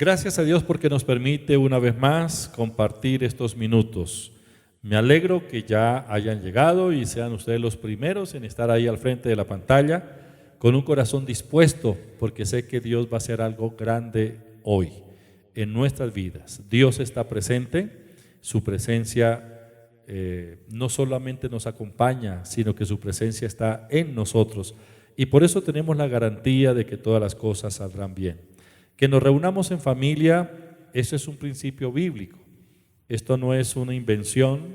Gracias a Dios porque nos permite una vez más compartir estos minutos. Me alegro que ya hayan llegado y sean ustedes los primeros en estar ahí al frente de la pantalla con un corazón dispuesto, porque sé que Dios va a hacer algo grande hoy en nuestras vidas. Dios está presente, su presencia no solamente nos acompaña, sino que su presencia está en nosotros y por eso tenemos la garantía de que todas las cosas saldrán bien. Que nos reunamos en familia, eso es un principio bíblico. Esto no es una invención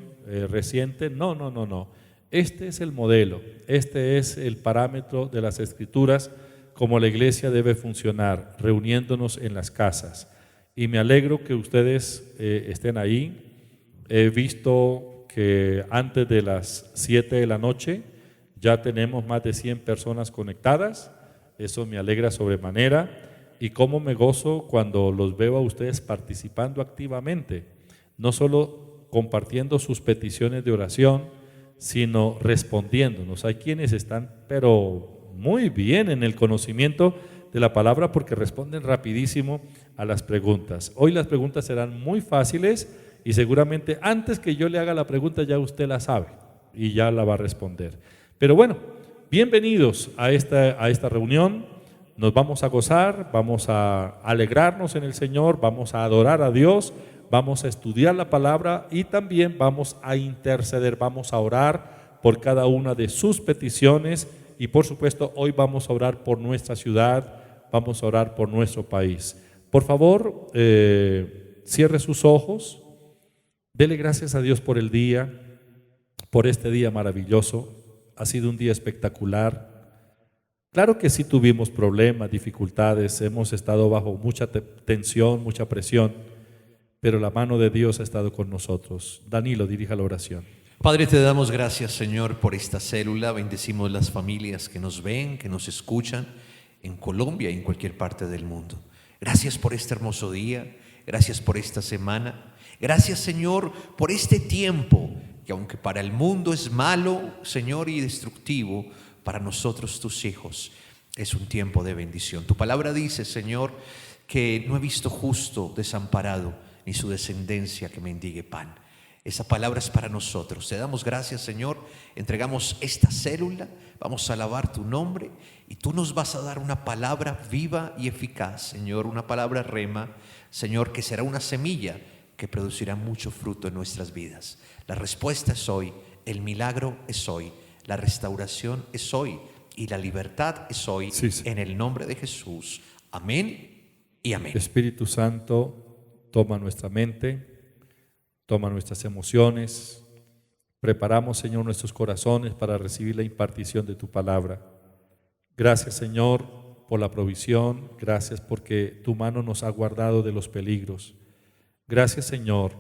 reciente, no. Este es el modelo, este es el parámetro de las Escrituras, como la iglesia debe funcionar, reuniéndonos en las casas. Y me alegro que ustedes estén ahí. He visto que antes de las 7 de la noche ya tenemos más de 100 personas conectadas. Eso me alegra sobremanera. Y cómo me gozo cuando los veo a ustedes participando activamente, no solo compartiendo sus peticiones de oración, sino respondiéndonos. Hay quienes están pero muy bien en el conocimiento de la palabra porque responden rapidísimo a las preguntas. Hoy las preguntas serán muy fáciles y seguramente antes que yo le haga la pregunta ya usted la sabe y ya la va a responder. Pero bueno, bienvenidos a esta reunión. Nos vamos a gozar, vamos a alegrarnos en el Señor, vamos a adorar a Dios, vamos a estudiar la palabra y también vamos a interceder, vamos a orar por cada una de sus peticiones y por supuesto hoy vamos a orar por nuestra ciudad, vamos a orar por nuestro país. Por favor, cierre sus ojos, dele gracias a Dios por el día, por este día maravilloso, ha sido un día espectacular. Claro que sí tuvimos problemas, dificultades, hemos estado bajo mucha tensión, mucha presión, pero la mano de Dios ha estado con nosotros. Danilo, dirija la oración. Padre, te damos gracias, Señor, por esta célula. Bendecimos las familias que nos ven, que nos escuchan en Colombia y en cualquier parte del mundo. Gracias por este hermoso día, gracias por esta semana. Gracias, Señor, por este tiempo que aunque para el mundo es malo, Señor, y destructivo, para nosotros, tus hijos, es un tiempo de bendición. Tu palabra dice, Señor, que no he visto justo desamparado, ni su descendencia que mendigue pan. Esa palabra es para nosotros. Te damos gracias, Señor. Entregamos esta célula, vamos a alabar tu nombre y tú nos vas a dar una palabra viva y eficaz, Señor, una palabra rema, Señor, que será una semilla que producirá mucho fruto en nuestras vidas. La respuesta es hoy, el milagro es hoy. La restauración es hoy y la libertad es hoy, sí. En el nombre de Jesús. Amén y amén. Espíritu Santo, toma nuestra mente, toma nuestras emociones. Preparamos, Señor, nuestros corazones para recibir la impartición de tu palabra. Gracias, Señor, por la provisión. Gracias porque tu mano nos ha guardado de los peligros. Gracias, Señor,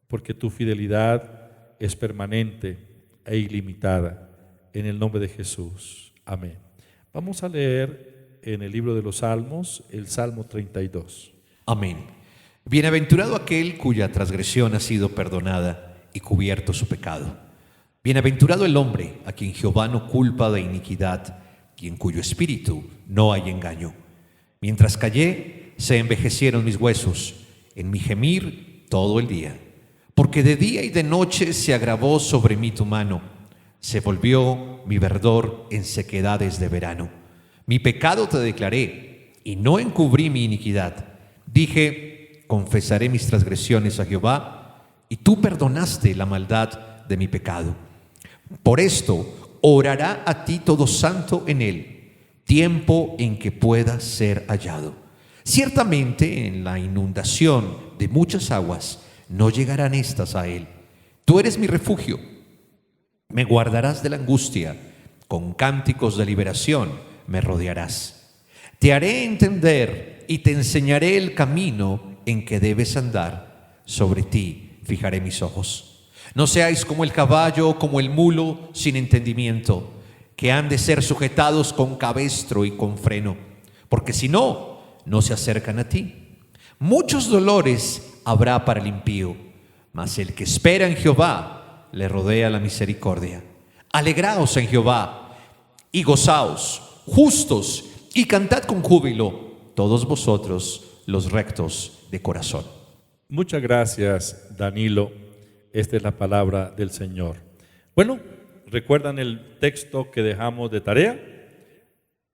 porque tu fidelidad es permanente e ilimitada, en el nombre de Jesús. Amén. Vamos a leer en el libro de los Salmos, el Salmo 32. Amén. Bienaventurado aquel cuya transgresión ha sido perdonada y cubierto su pecado. Bienaventurado el hombre a quien Jehová no culpa de iniquidad y en cuyo espíritu no hay engaño. Mientras callé, se envejecieron mis huesos, en mi gemir todo el día. Porque de día y de noche se agravó sobre mí tu mano, se volvió mi verdor en sequedades de verano. Mi pecado te declaré, y no encubrí mi iniquidad. Dije, confesaré mis transgresiones a Jehová, y tú perdonaste la maldad de mi pecado. Por esto, orará a ti todo santo en él, tiempo en que pueda ser hallado. Ciertamente, en la inundación de muchas aguas, no llegarán estas a él. Tú eres mi refugio, me guardarás de la angustia, con cánticos de liberación me rodearás. Te haré entender y te enseñaré el camino en que debes andar, sobre ti fijaré mis ojos. No seáis como el caballo o como el mulo sin entendimiento, que han de ser sujetados con cabestro y con freno, porque si no, no se acercan a ti. Muchos dolores habrá para el impío, mas el que espera en Jehová le rodea la misericordia. Alegraos en Jehová y gozaos, justos, y cantad con júbilo, todos vosotros los rectos de corazón. Muchas gracias, Danilo. Esta es la palabra del Señor. Bueno, ¿recuerdan el texto que dejamos de tarea?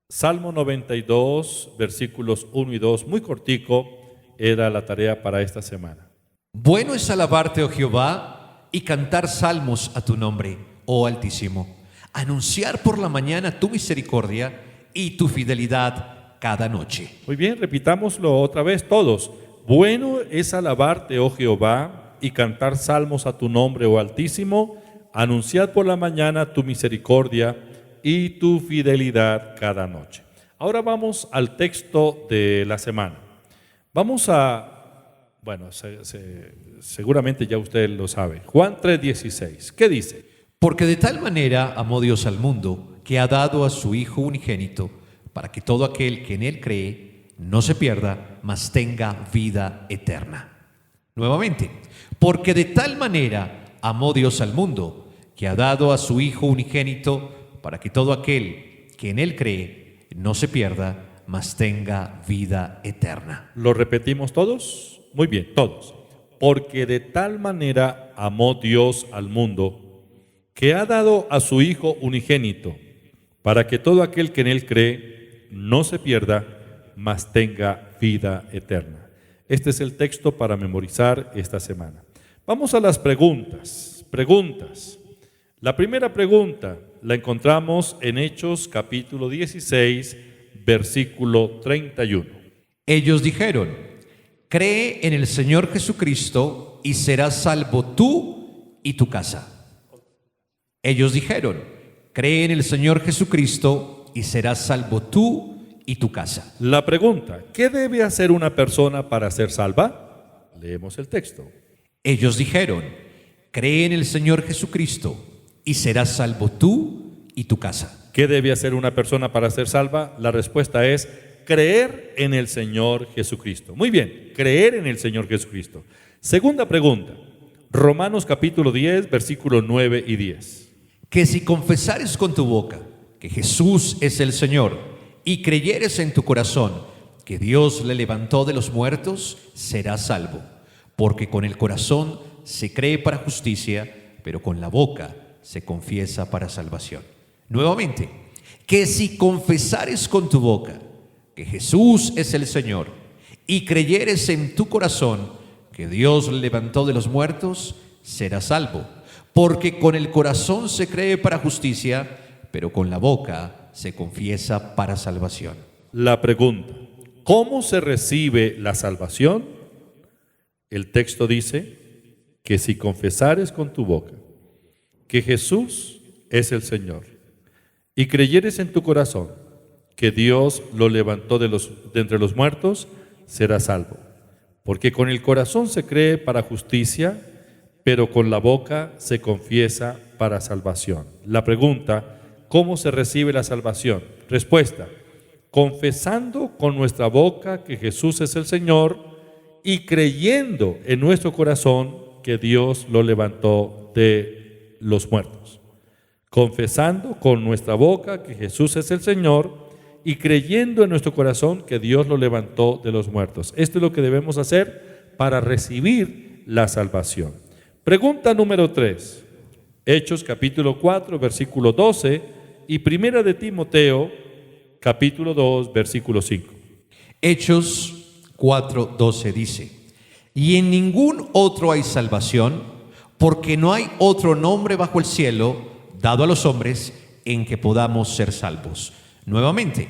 Salmo 92, versículos 1 y 2, muy cortico, era la tarea para esta semana. Bueno es alabarte, oh Jehová, y cantar salmos a tu nombre, oh Altísimo. Anunciar por la mañana tu misericordia y tu fidelidad cada noche. Muy bien, repitámoslo otra vez todos. Bueno es alabarte, oh Jehová, y cantar salmos a tu nombre, oh Altísimo. Anunciar por la mañana tu misericordia y tu fidelidad cada noche. Ahora vamos al texto de la semana. Vamos a, bueno, seguramente ya usted lo sabe, Juan 3:16. ¿Qué dice? Porque de tal manera amó Dios al mundo, que ha dado a su Hijo unigénito, para que todo aquel que en Él cree no se pierda, mas tenga vida eterna. Nuevamente, porque de tal manera amó Dios al mundo, que ha dado a su Hijo unigénito, para que todo aquel que en Él cree no se pierda, mas tenga vida eterna. ¿Lo repetimos todos? Muy bien, todos. Porque de tal manera amó Dios al mundo, que ha dado a su Hijo unigénito, para que todo aquel que en Él cree no se pierda, mas tenga vida eterna. Este es el texto para memorizar esta semana. Vamos a las preguntas. La primera pregunta la encontramos en Hechos capítulo 16, versículo 31. Ellos dijeron: cree en el Señor Jesucristo y serás salvo tú y tu casa. Ellos dijeron: cree en el Señor Jesucristo y serás salvo tú y tu casa. La pregunta: ¿qué debe hacer una persona para ser salva? Leemos el texto. Ellos dijeron: cree en el Señor Jesucristo y serás salvo tú y tu casa. ¿Qué debe hacer una persona para ser salva? La respuesta es creer en el Señor Jesucristo. Muy bien, creer en el Señor Jesucristo. Segunda pregunta, Romanos capítulo 10, versículos 9 y 10. Que si confesares con tu boca que Jesús es el Señor y creyeres en tu corazón que Dios le levantó de los muertos, serás salvo. Porque con el corazón se cree para justicia, pero con la boca se confiesa para salvación. Nuevamente, que si confesares con tu boca que Jesús es el Señor y creyeres en tu corazón que Dios le levantó de los muertos, serás salvo. Porque con el corazón se cree para justicia, pero con la boca se confiesa para salvación. La pregunta: ¿cómo se recibe la salvación? El texto dice que si confesares con tu boca que Jesús es el Señor y creyeres en tu corazón que Dios lo levantó de entre los muertos, serás salvo. Porque con el corazón se cree para justicia, pero con la boca se confiesa para salvación. La pregunta: ¿cómo se recibe la salvación? Respuesta: confesando con nuestra boca que Jesús es el Señor y creyendo en nuestro corazón que Dios lo levantó de los muertos. Confesando con nuestra boca que Jesús es el Señor y creyendo en nuestro corazón que Dios lo levantó de los muertos. Esto es lo que debemos hacer para recibir la salvación. Pregunta número 3. Hechos capítulo 4, versículo 12 y Primera de Timoteo capítulo 2, versículo 5. Hechos 4:12 dice: y en ningún otro hay salvación, porque no hay otro nombre bajo el cielo dado a los hombres en que podamos ser salvos. Nuevamente,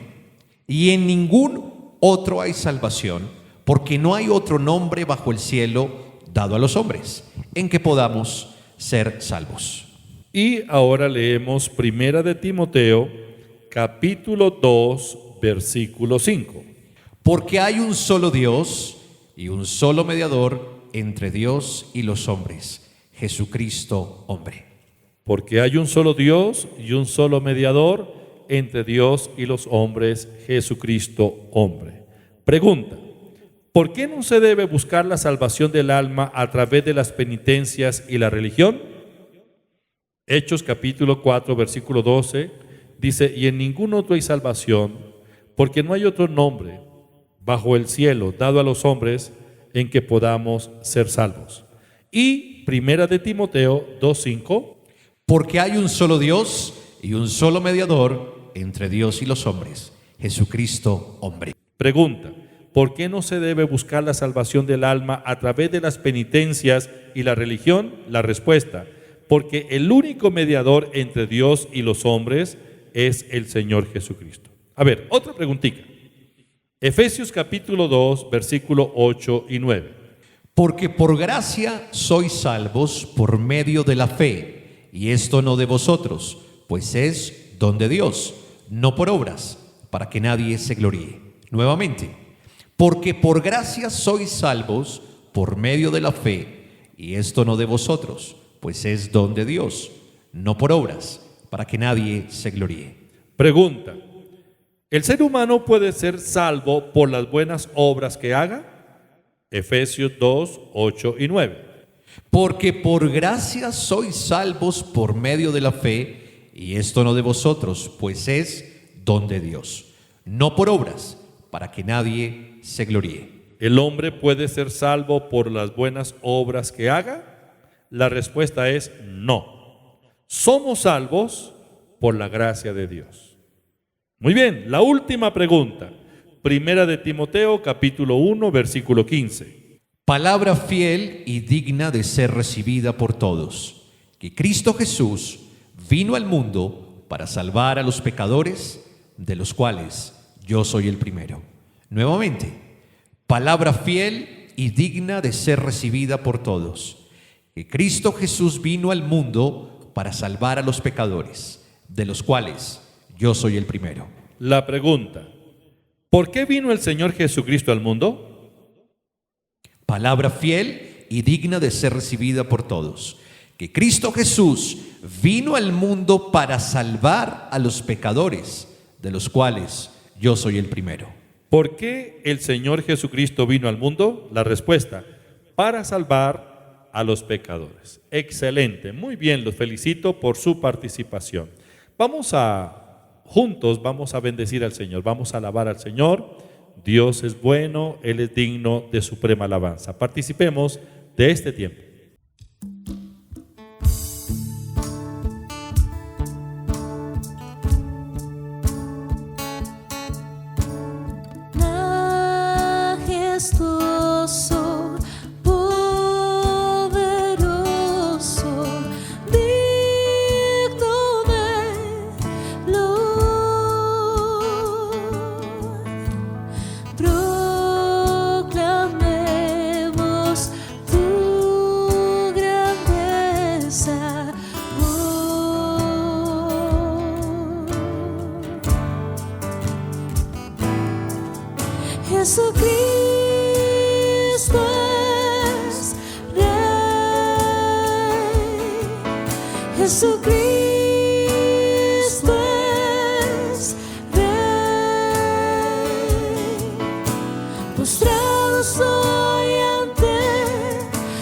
y en ningún otro hay salvación, porque no hay otro nombre bajo el cielo dado a los hombres en que podamos ser salvos. Y ahora leemos Primera de Timoteo capítulo 2, versículo 5. Porque hay un solo Dios y un solo mediador entre Dios y los hombres, Jesucristo hombre. Porque hay un solo Dios y un solo mediador entre Dios y los hombres, Jesucristo hombre. Pregunta: ¿por qué no se debe buscar la salvación del alma a través de las penitencias y la religión? Hechos capítulo 4, versículo 12 dice: y en ningún otro hay salvación, porque no hay otro nombre bajo el cielo dado a los hombres en que podamos ser salvos. Y Primera de Timoteo 2:5. Porque hay un solo Dios y un solo mediador entre Dios y los hombres, Jesucristo hombre. Pregunta: ¿por qué no se debe buscar la salvación del alma a través de las penitencias y la religión? La respuesta: porque el único mediador entre Dios y los hombres es el Señor Jesucristo. A ver, otra preguntita. Efesios capítulo 2, versículo 8 y 9. Porque por gracia sois salvos por medio de la fe, y esto no de vosotros, pues es don de Dios, no por obras, para que nadie se gloríe. Nuevamente, porque por gracia sois salvos por medio de la fe, y esto no de vosotros, pues es don de Dios, no por obras, para que nadie se gloríe. Pregunta: ¿el ser humano puede ser salvo por las buenas obras que haga? Efesios 2, 8 y 9. Porque por gracia sois salvos por medio de la fe, y esto no de vosotros, pues es don de Dios, no por obras, para que nadie se gloríe. ¿El hombre puede ser salvo por las buenas obras que haga? La respuesta es no. Somos salvos por la gracia de Dios. Muy bien, la última pregunta. Primera de Timoteo, capítulo 1, versículo 15. Palabra fiel y digna de ser recibida por todos, que Cristo Jesús vino al mundo para salvar a los pecadores, de los cuales yo soy el primero. Nuevamente, palabra fiel y digna de ser recibida por todos, que Cristo Jesús vino al mundo para salvar a los pecadores, de los cuales yo soy el primero. La pregunta: ¿por qué vino el Señor Jesucristo al mundo? Palabra fiel y digna de ser recibida por todos, que Cristo Jesús vino al mundo para salvar a los pecadores, de los cuales yo soy el primero. ¿Por qué el Señor Jesucristo vino al mundo? La respuesta: para salvar a los pecadores. Excelente, muy bien, los felicito por su participación. Juntos vamos a bendecir al Señor, vamos a alabar al Señor. Dios es bueno, Él es digno de suprema alabanza. Participemos de este tiempo. Majestuoso, poderoso, digno de proclamemos tu grandeza, Jesucristo es Rey, Jesucristo es Rey, postrado soy ante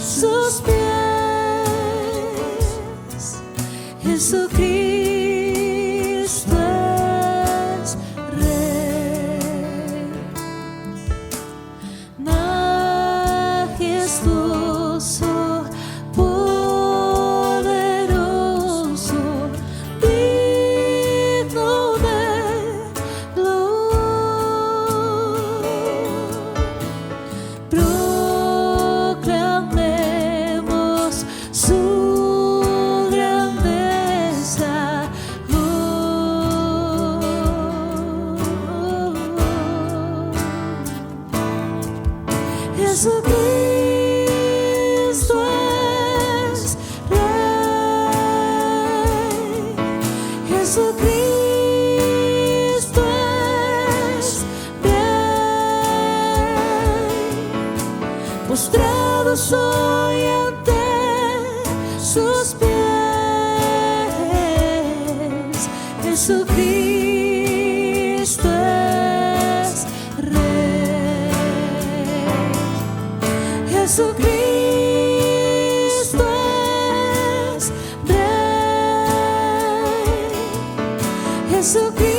sus pies, Jesucristo es Rey. Majestuoso, poderoso, digno de proclamemos su grandeza. Jesucristo es Rey, Jesucristo es Rey, postrado soy ante sus pies, Jesucristo es Rey, Jesucristo es Rey, Jesucristo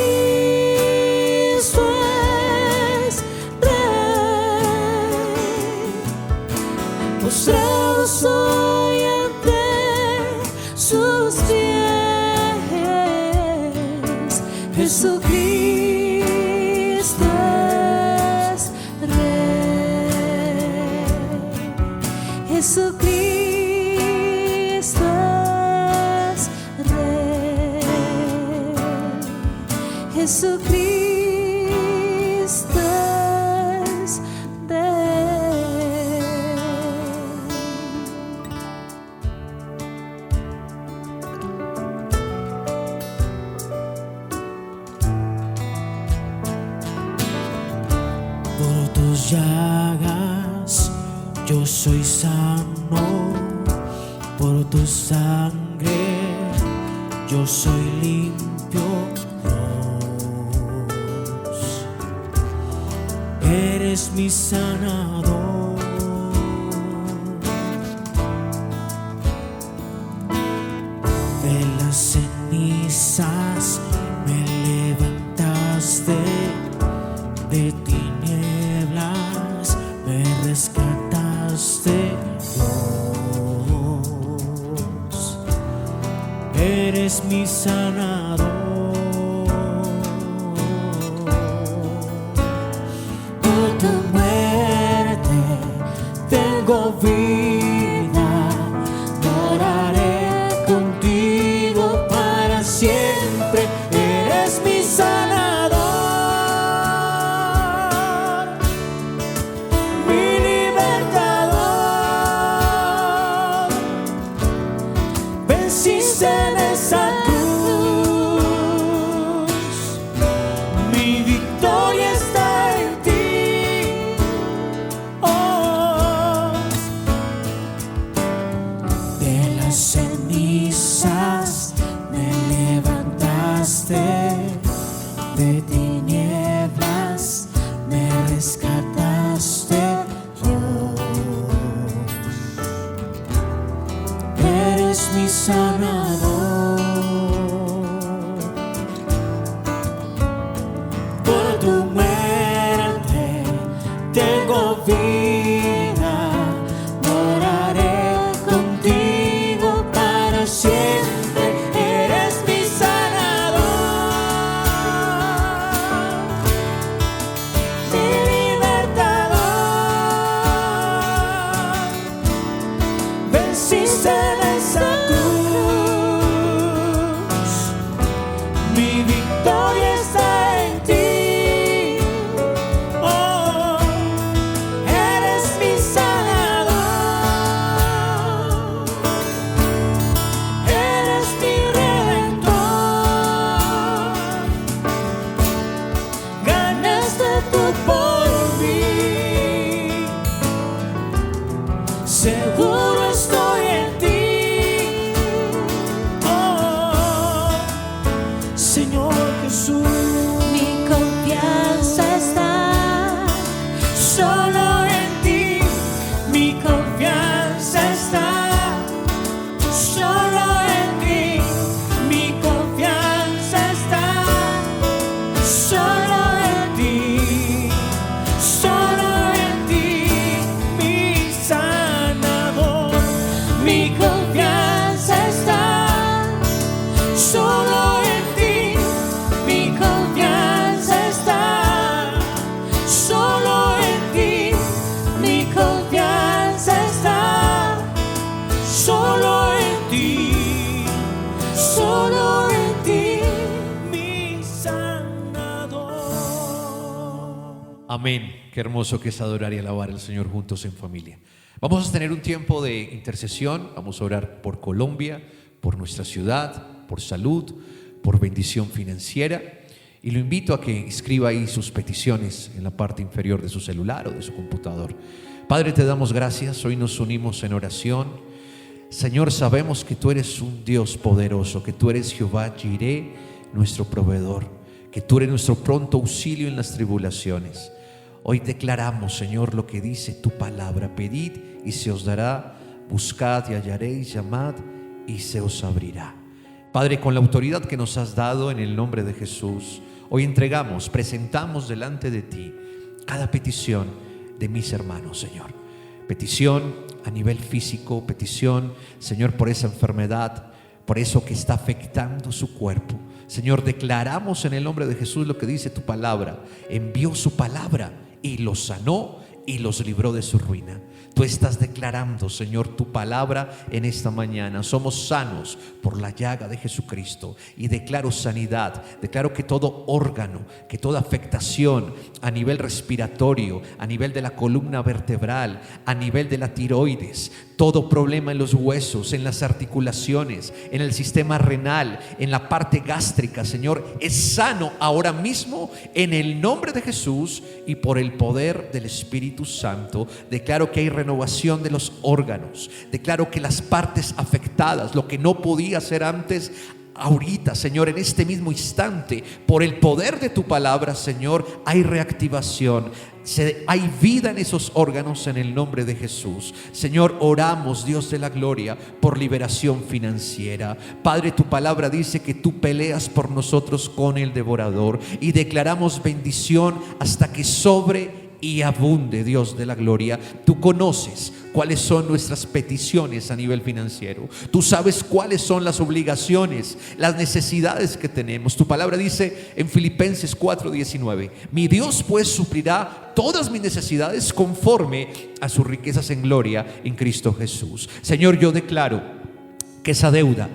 es Rey. postrado soy ante sus pies. Jesucristo es Rey. Jesucristo es Rey. Jesucristo es Rey. Por tus llagas yo soy sano, por tu sangre yo soy limpio, Dios. Eres mi sanador. De las cenizas me levantaste, de tinieblas me rescataste, Dios. Eres mi sanador. Por tu muerte tengo vida, moraré contigo para siempre. Eres mi sanador, mi libertador. Venciste en esa cruz, mi victoria está en ti. Oh, de las cenizas me levantaste, de tinieblas me rescataste, Dios. Eres mi sanador. Por tu muerte tengo vida, moraré contigo para siempre. Eres mi sanador, mi libertador. Venciste en esa cruz, mi victoria está en ti. Oh, eres mi sanador, eres mi redentor. Ganaste tú por mí, seguro estoy en ti. Oh, Señor Jesús. Mi confianza está Solo en ti, mi confianza está. Solo en ti, mi confianza está. Solo en ti, mi sanador. Mi confianza está. Solo en ti, mi confianza está. Solo en ti, mi confianza está. Solo en ti, mi sanador. Amén. Qué hermoso que es adorar y alabar al Señor juntos en familia. Vamos a tener un tiempo de intercesión. Vamos a orar por Colombia, por nuestra ciudad, por salud, por bendición financiera. Y lo invito a que escriba ahí sus peticiones en la parte inferior de su celular o de su computador. Padre, te damos gracias. Hoy nos unimos en oración. Señor, sabemos que tú eres un Dios poderoso, que tú eres Jehová Jireh, nuestro proveedor, que tú eres nuestro pronto auxilio en las tribulaciones. Hoy declaramos, Señor, lo que dice tu palabra: pedid y se os dará, buscad y hallaréis, llamad y se os abrirá. Padre, con la autoridad que nos has dado en el nombre de Jesús, hoy entregamos, presentamos delante de ti cada petición de mis hermanos, Señor. Petición a nivel físico, petición, Señor, por esa enfermedad, por eso que está afectando su cuerpo. Señor, declaramos en el nombre de Jesús lo que dice tu palabra. Envió su palabra y los sanó y los libró de su ruina. Tú estás declarando, Señor, tu palabra en esta mañana. Somos sanos por la llaga de Jesucristo. Y declaro sanidad. Declaro que todo órgano, que toda afectación a nivel respiratorio, a nivel de la columna vertebral, a nivel de la tiroides, todo problema en los huesos, en las articulaciones, en el sistema renal, en la parte gástrica, Señor, es sano ahora mismo en el nombre de Jesús y por el poder del Espíritu Santo. Declaro que hay renovación de los órganos. Declaro que las partes afectadas, lo que no podía ser antes, ahorita, Señor, en este mismo instante, por el poder de tu palabra, Señor, hay reactivación. Hay vida en esos órganos en el nombre de Jesús. Señor, oramos, Dios de la gloria, por liberación financiera. Padre, tu palabra dice que tú peleas por nosotros con el devorador, y declaramos bendición hasta que sobre y abunde, Dios de la gloria. Tú conoces cuáles son nuestras peticiones a nivel financiero. Tú sabes cuáles son las obligaciones, las necesidades que tenemos. Tu palabra dice en Filipenses 4:19: mi Dios pues suplirá todas mis necesidades conforme a sus riquezas en gloria en Cristo Jesús. Señor, yo declaro que esa deuda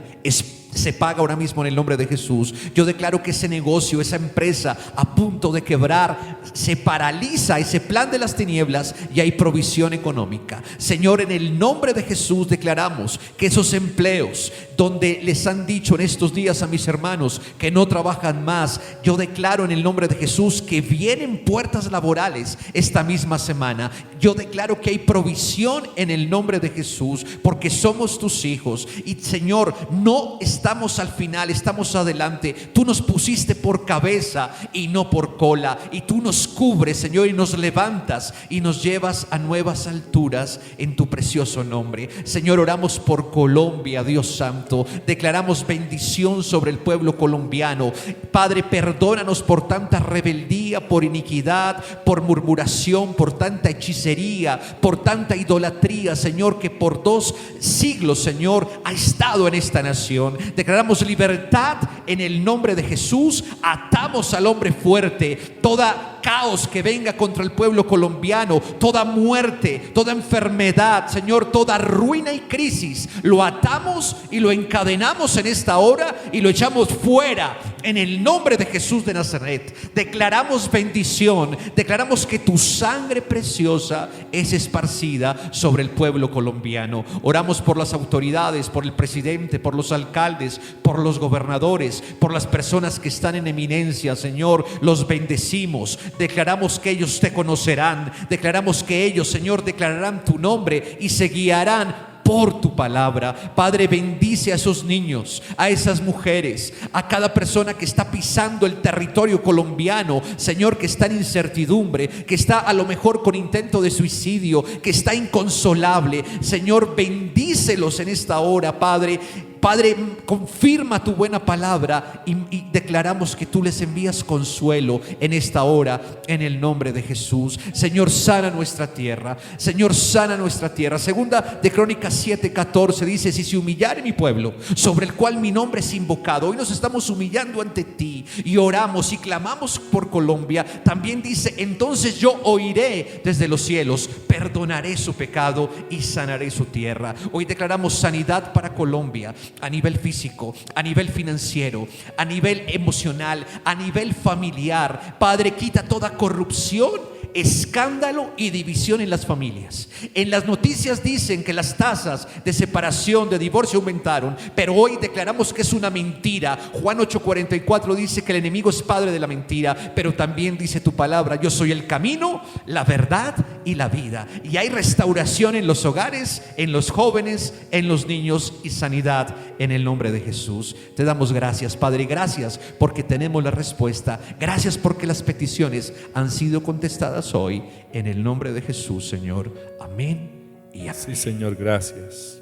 se paga ahora mismo en el nombre de Jesús. Yo declaro que ese negocio, esa empresa a punto de quebrar, se paraliza ese plan de las tinieblas y hay provisión económica. Señor, en el nombre de Jesús declaramos que esos empleos donde les han dicho en estos días a mis hermanos que no trabajan más, yo declaro en el nombre de Jesús que vienen puertas laborales esta misma semana. Yo declaro que hay provisión en el nombre de Jesús, porque somos tus hijos. Y Señor, no estamos al final, estamos adelante. Tú nos pusiste por cabeza y no por cola, y tú nos cubres, Señor, y nos levantas y nos llevas a nuevas alturas en tu precioso nombre. Señor, oramos por Colombia, Dios santo. Declaramos bendición sobre el pueblo colombiano. Padre, perdónanos por tanta rebeldía, por iniquidad, por murmuración, por tanta hechicería, por tanta idolatría, Señor, que por 2 siglos, Señor, ha estado en esta nación. Declaramos libertad en el nombre de Jesús. Atamos al hombre fuerte. Toda caos que venga contra el pueblo colombiano, toda muerte, toda enfermedad, Señor, toda ruina y crisis, lo atamos y lo encadenamos en esta hora y lo echamos fuera en el nombre de Jesús de Nazaret. Declaramos bendición, declaramos que tu sangre preciosa es esparcida sobre el pueblo colombiano. Oramos por las autoridades, por el presidente, por los alcaldes, por los gobernadores, por las personas que están en eminencia, Señor, los bendecimos. Declaramos que ellos te conocerán. Declaramos que ellos, Señor, declararán tu nombre y se guiarán por tu palabra. Padre, bendice a esos niños, a esas mujeres, a cada persona que está pisando el territorio colombiano, Señor, que está en incertidumbre, que está a lo mejor con intento de suicidio, que está inconsolable. Señor, bendícelos en esta hora, Padre. Padre, confirma tu buena palabra y declaramos que tú les envías consuelo en esta hora, en el nombre de Jesús. Señor, sana nuestra tierra. Señor, sana nuestra tierra. Segunda de Crónicas 7:14 dice: si se humillare mi pueblo, sobre el cual mi nombre es invocado. Hoy nos estamos humillando ante ti y oramos y clamamos por Colombia. También dice: entonces yo oiré desde los cielos, perdonaré su pecado y sanaré su tierra. Hoy declaramos sanidad para Colombia, a nivel físico, a nivel financiero, a nivel emocional, a nivel familiar. Padre, quita toda corrupción, escándalo y división en las familias. En las noticias dicen que las tasas de separación, de divorcio aumentaron, pero hoy declaramos que es una mentira. Juan 8:44 dice que el enemigo es padre de la mentira, pero también dice tu palabra: yo soy el camino, la verdad y la vida. Y hay restauración en los hogares, en los jóvenes, en los niños, y sanidad en el nombre de Jesús. Te damos gracias, Padre, gracias porque tenemos la respuesta. Gracias porque las peticiones han sido contestadas hoy, en el nombre de Jesús, Señor. Amén y amén. Sí, Señor, gracias.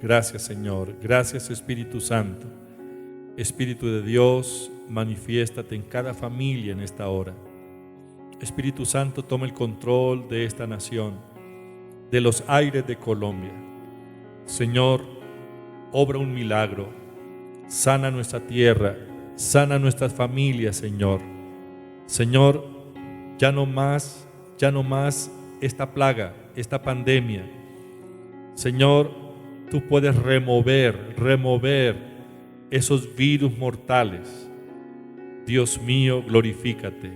Gracias, Señor. Gracias, Espíritu Santo. Espíritu de Dios, manifiéstate en cada familia en esta hora. Espíritu Santo, toma el control de esta nación. de los aires de Colombia. Señor, obra un milagro, sana nuestra tierra, sana nuestras familias, Señor. Señor, ya no más esta plaga, esta pandemia. Señor, tú puedes remover esos virus mortales. Dios mío, glorifícate.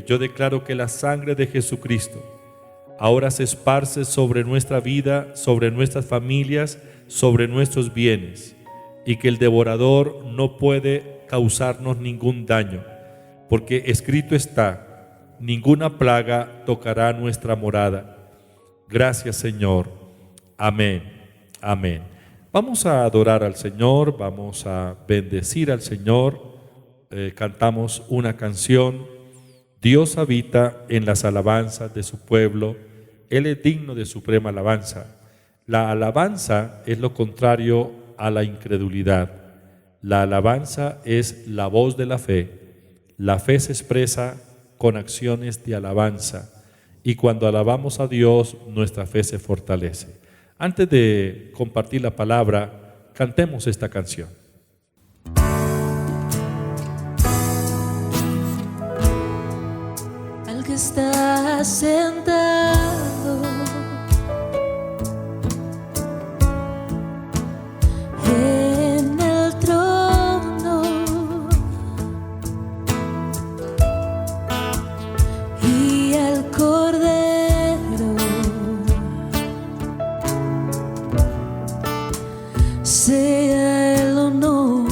Yo declaro que la sangre de Jesucristo ahora se esparce sobre nuestra vida, sobre nuestras familias, sobre nuestros bienes, y que el devorador no puede causarnos ningún daño, porque escrito está: ninguna plaga tocará nuestra morada. Gracias, Señor. Amén. Amén. Vamos a adorar al Señor, vamos a bendecir al Señor. Cantamos una canción: Dios habita en las alabanzas de su pueblo, Él es digno de suprema alabanza. La alabanza es lo contrario a la incredulidad. La alabanza es la voz de la fe. La fe se expresa con acciones de alabanza, y cuando alabamos a Dios, nuestra fe se fortalece. Antes de compartir la palabra, cantemos esta canción. Al que está sentado en el trono y al Cordero, sea el honor,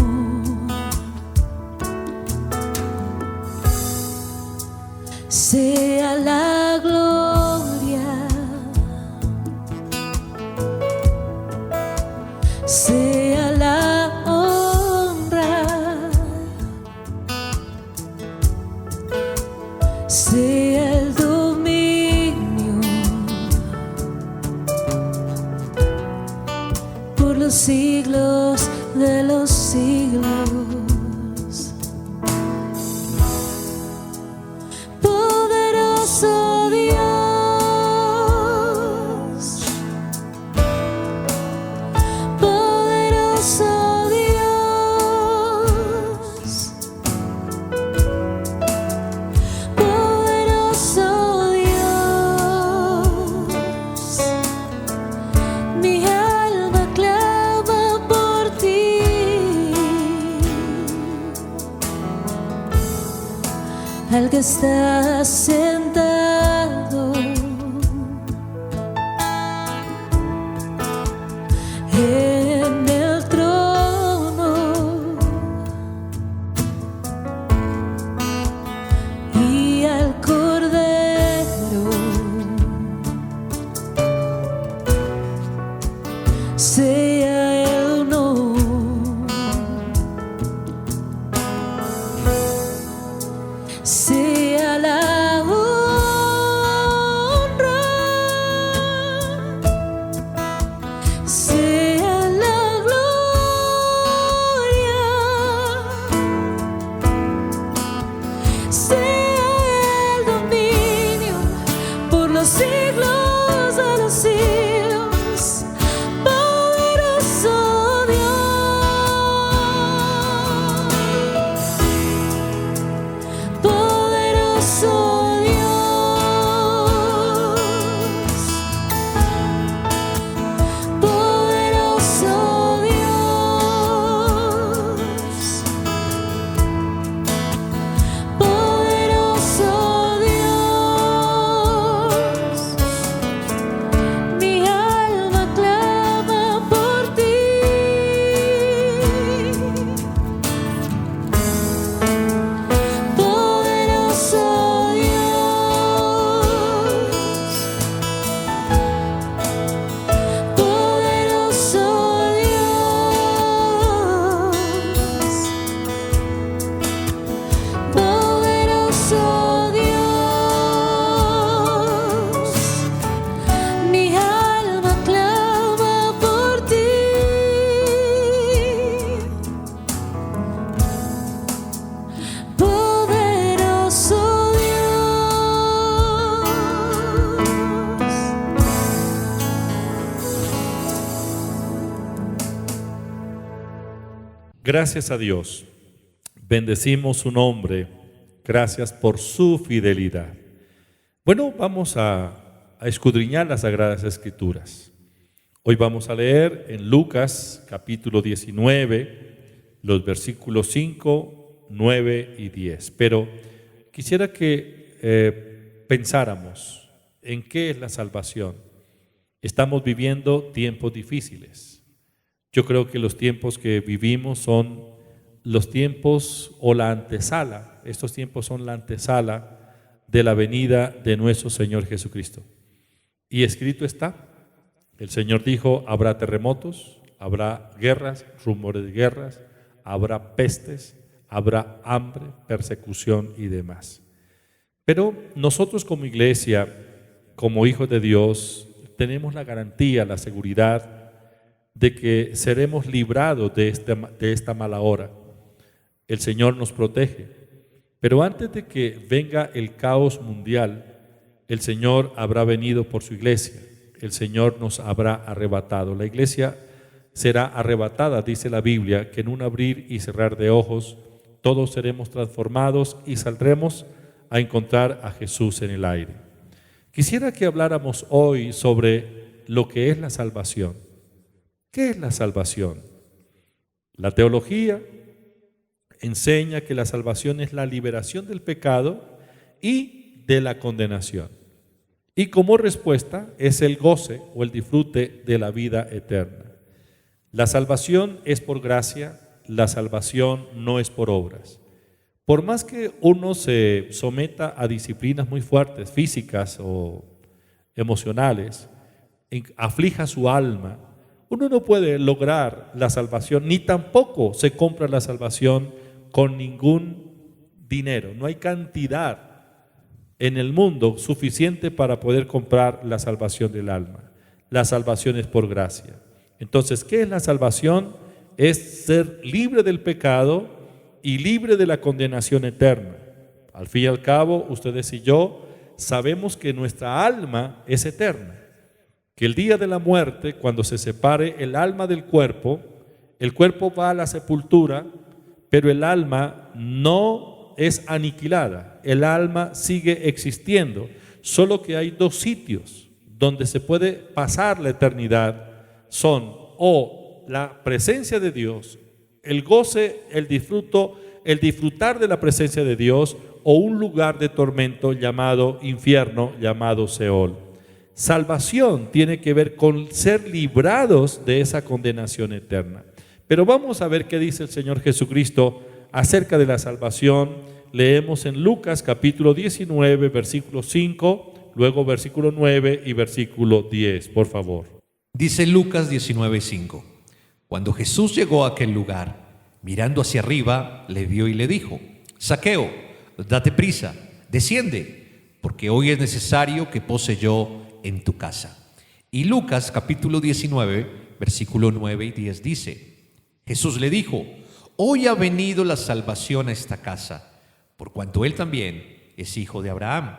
sea la gloria, sea la honra, sea el dominio por los siglos de los siglos. Poderoso Dios, poderoso Dios, poderoso Dios, mi alma clama por ti. Al que está sentado en el trono y al Cordero, sea el honor, sea la honra, sea la gloria, sea el dominio por los siglos de los siglos. Poderoso Gracias a Dios. Bendecimos su nombre. Gracias por su fidelidad. Bueno, vamos a escudriñar las Sagradas Escrituras. Hoy vamos a leer en Lucas capítulo 19, los versículos 5, 9 y 10. Pero quisiera que pensáramos en qué es la salvación. Estamos viviendo tiempos difíciles. Yo creo que los tiempos que vivimos son los tiempos o la antesala. Estos tiempos son la antesala de la venida de nuestro Señor Jesucristo. Y escrito está, el Señor dijo, habrá terremotos, habrá guerras, rumores de guerras, habrá pestes, habrá hambre, persecución y demás. Pero nosotros como iglesia, como hijos de Dios, tenemos la garantía, la seguridad de que seremos librados de esta mala hora. El Señor nos protege. Pero antes de que venga el caos mundial, el Señor habrá venido por su iglesia. El Señor nos habrá arrebatado. La iglesia será arrebatada, dice la Biblia, que en un abrir y cerrar de ojos todos seremos transformados y saldremos a encontrar a Jesús en el aire. Quisiera que habláramos hoy sobre lo que es la salvación. ¿Qué es la salvación? La teología enseña que la salvación es la liberación del pecado y de la condenación. Y como respuesta es el goce o el disfrute de la vida eterna. La salvación es por gracia, la salvación no es por obras. Por más que uno se someta a disciplinas muy fuertes, físicas o emocionales, aflija su alma, uno no puede lograr la salvación, ni tampoco se compra la salvación con ningún dinero. No hay cantidad en el mundo suficiente para poder comprar la salvación del alma. La salvación es por gracia. Entonces, ¿qué es la salvación? Es ser libre del pecado y libre de la condenación eterna. Al fin y al cabo, ustedes y yo sabemos que nuestra alma es eterna, que el día de la muerte, cuando se separe el alma del cuerpo, el cuerpo va a la sepultura, pero el alma no es aniquilada, el alma sigue existiendo, solo que hay dos sitios donde se puede pasar la eternidad, son o la presencia de Dios, el goce, el disfrutar de la presencia de Dios, o un lugar de tormento llamado infierno, llamado Seol. Salvación tiene que ver con ser librados de esa condenación eterna. Pero vamos a ver qué dice el Señor Jesucristo acerca de la salvación. Leemos en Lucas capítulo 19, versículo 5, luego versículo 9 y versículo 10, por favor. Dice Lucas 19:5. Cuando Jesús llegó a aquel lugar, mirando hacia arriba, le vio y le dijo: Zaqueo, date prisa, desciende, porque hoy es necesario que pose yo en tu casa. Y Lucas capítulo 19, versículo 9 y 10 dice: Jesús le dijo: hoy ha venido la salvación a esta casa, por cuanto él también es hijo de Abraham,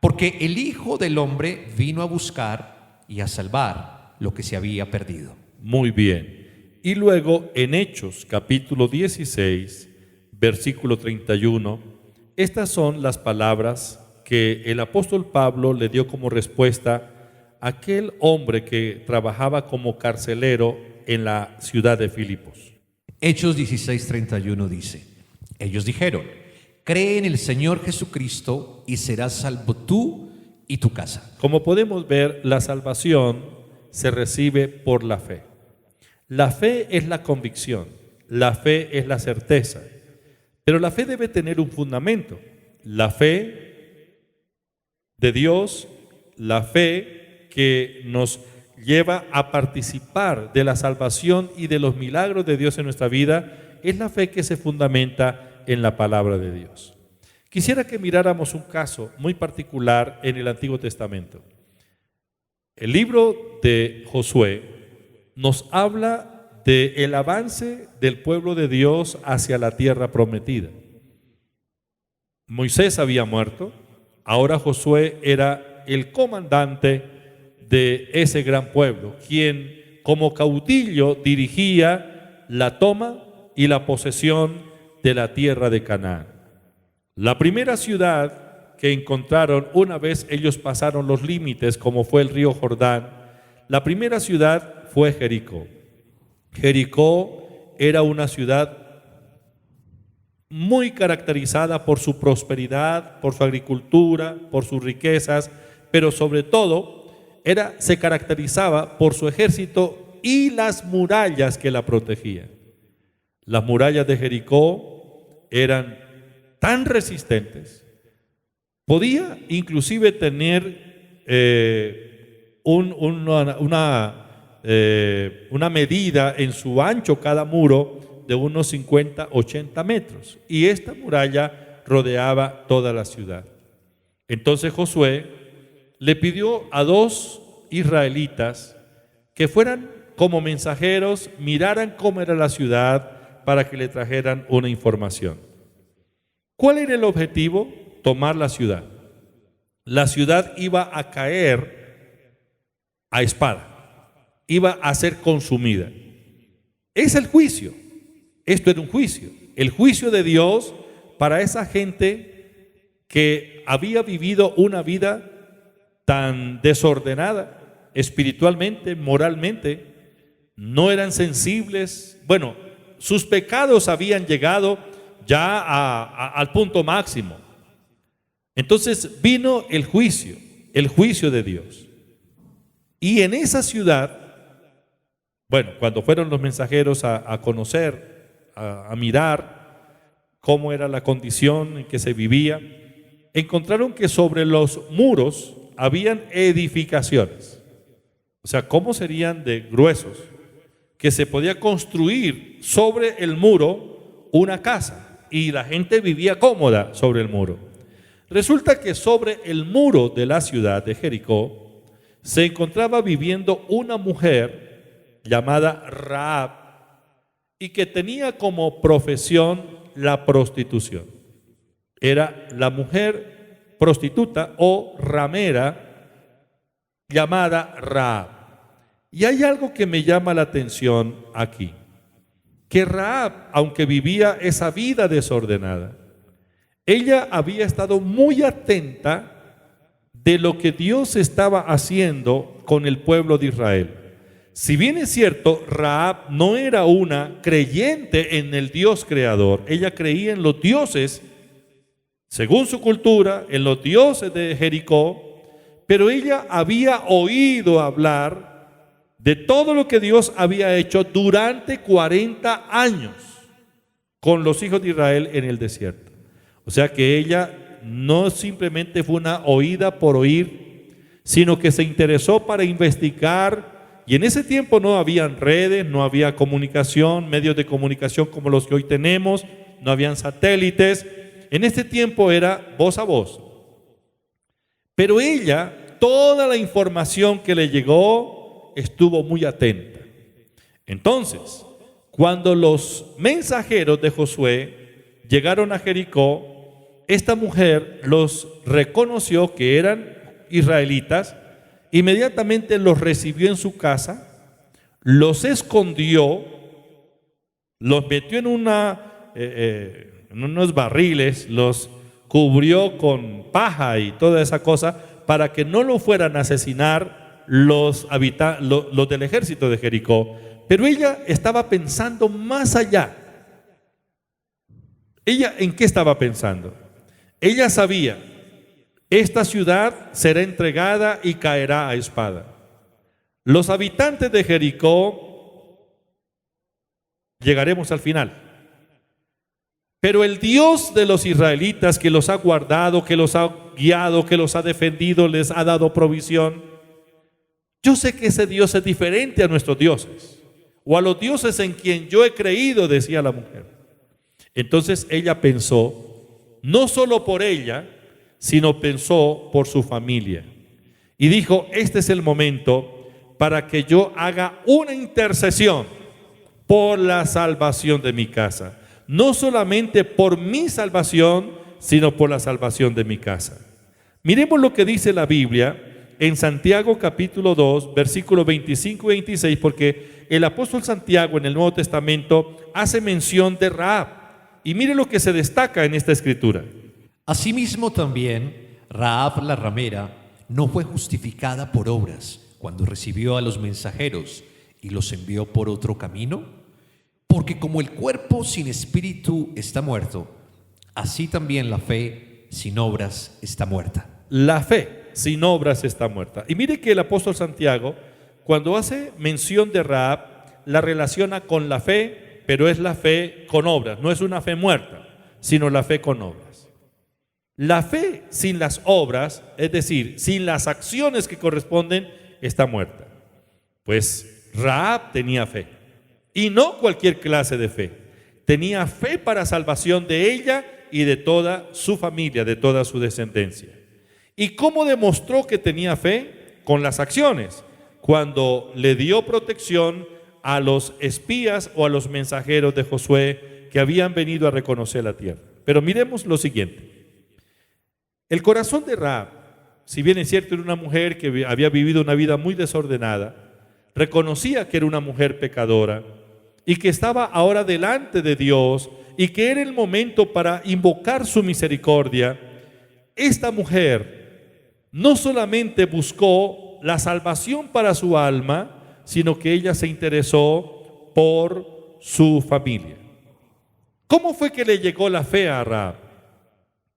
porque el Hijo del Hombre vino a buscar y a salvar lo que se había perdido. Muy bien. Y luego en Hechos capítulo 16, versículo 31, estas son las palabras que el apóstol Pablo le dio como respuesta a aquel hombre que trabajaba como carcelero en la ciudad de Filipos. Hechos 16:31 dice: ellos dijeron: cree en el Señor Jesucristo y serás salvo tú y tu casa. Como podemos ver, la salvación se recibe por la fe. La fe es la convicción, la fe es la certeza, pero la fe debe tener un fundamento. La fe de Dios, la fe que nos lleva a participar de la salvación y de los milagros de Dios en nuestra vida, es la fe que se fundamenta en la palabra de Dios. Quisiera que miráramos un caso muy particular en el Antiguo Testamento. El libro de Josué nos habla del avance del pueblo de Dios hacia la tierra prometida. Moisés había muerto, ahora Josué era el comandante de ese gran pueblo, quien como caudillo dirigía la toma y la posesión de la tierra de Canaán. La primera ciudad que encontraron una vez ellos pasaron los límites, como fue el río Jordán, la primera ciudad fue Jericó. Jericó era una ciudad muy caracterizada por su prosperidad, por su agricultura, por sus riquezas, pero sobre todo se caracterizaba por su ejército y las murallas que la protegían. Las murallas de Jericó eran tan resistentes, podía inclusive tener una medida en su ancho cada muro de unos 50, 80 metros. Y esta muralla rodeaba toda la ciudad. Entonces Josué le pidió a 2 israelitas que fueran como mensajeros, miraran cómo era la ciudad para que le trajeran una información. ¿Cuál era el objetivo? Tomar la ciudad. La ciudad iba a caer a espada, iba a ser consumida. Es el juicio. Esto era un juicio. El juicio de Dios para esa gente que había vivido una vida tan desordenada, espiritualmente, moralmente, no eran sensibles. Bueno, sus pecados habían llegado ya al punto máximo. Entonces vino el juicio de Dios. Y en esa ciudad, bueno, cuando fueron los mensajeros a conocer, a mirar cómo era la condición en que se vivía, encontraron que sobre los muros habían edificaciones. O sea, ¿cómo serían de gruesos? Que se podía construir sobre el muro una casa y la gente vivía cómoda sobre el muro. Resulta que sobre el muro de la ciudad de Jericó se encontraba viviendo una mujer llamada Rahab y que tenía como profesión la prostitución. Era la mujer prostituta o ramera llamada Rahab. Y hay algo que me llama la atención aquí, que Rahab, aunque vivía esa vida desordenada, ella había estado muy atenta de lo que Dios estaba haciendo con el pueblo de Israel. Si bien es cierto, Rahab no era una creyente en el Dios creador, ella creía en los dioses, según su cultura, en los dioses de Jericó, pero ella había oído hablar de todo lo que Dios había hecho durante 40 años con los hijos de Israel en el desierto. O sea que ella no simplemente fue una oída por oír, sino que se interesó para investigar. Y en ese tiempo no habían redes, no había comunicación, medios de comunicación como los que hoy tenemos, no habían satélites. En ese tiempo era voz a voz. Pero ella, toda la información que le llegó, estuvo muy atenta. Entonces, cuando los mensajeros de Josué llegaron a Jericó, esta mujer los reconoció que eran israelitas, inmediatamente los recibió en su casa, los escondió, los metió en unos barriles, los cubrió con paja y toda esa cosa para que no lo fueran a asesinar los del ejército de Jericó. Pero ella estaba pensando más allá. ¿Ella en qué estaba pensando? Ella sabía, esta ciudad será entregada y caerá a espada. Los habitantes de Jericó llegaremos al final. Pero el Dios de los israelitas que los ha guardado, que los ha guiado, que los ha defendido, les ha dado provisión. Yo sé que ese Dios es diferente a nuestros dioses, o a los dioses en quien yo he creído, decía la mujer. Entonces ella pensó, no solo por ella, sino pensó por su familia. Y dijo, este es el momento para que yo haga una intercesión por la salvación de mi casa. No solamente por mi salvación, sino por la salvación de mi casa. Miremos lo que dice la Biblia en Santiago capítulo 2, versículos 25 y 26, porque el apóstol Santiago en el Nuevo Testamento hace mención de Rahab. Y mire lo que se destaca en esta escritura. Asimismo también, Rahab la ramera no fue justificada por obras cuando recibió a los mensajeros y los envió por otro camino, porque como el cuerpo sin espíritu está muerto, así también la fe sin obras está muerta. La fe sin obras está muerta. Y mire que el apóstol Santiago, cuando hace mención de Rahab, la relaciona con la fe, pero es la fe con obras. No es una fe muerta, sino la fe con obras. La fe sin las obras, es decir, sin las acciones que corresponden, está muerta. Pues Rahab tenía fe, y no cualquier clase de fe. Tenía fe para salvación de ella y de toda su familia, de toda su descendencia. ¿Y cómo demostró que tenía fe? Con las acciones, cuando le dio protección a los espías o a los mensajeros de Josué que habían venido a reconocer la tierra. Pero miremos lo siguiente. El corazón de Rahab, si bien es cierto era una mujer que había vivido una vida muy desordenada, reconocía que era una mujer pecadora y que estaba ahora delante de Dios y que era el momento para invocar su misericordia. Esta mujer no solamente buscó la salvación para su alma, sino que ella se interesó por su familia. ¿Cómo fue que le llegó la fe a Rahab?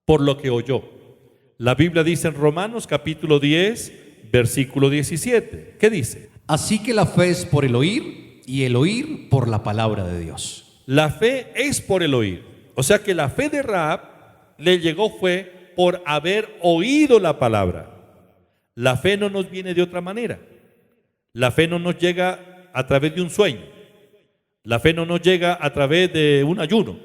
Por lo que oyó. La Biblia dice en Romanos capítulo 10, versículo 17. ¿Qué dice? Así que la fe es por el oír y el oír por la palabra de Dios. La fe es por el oír. O sea que la fe de Rahab le llegó fue por haber oído la palabra. La fe no nos viene de otra manera. La fe no nos llega a través de un sueño. La fe no nos llega a través de un ayuno.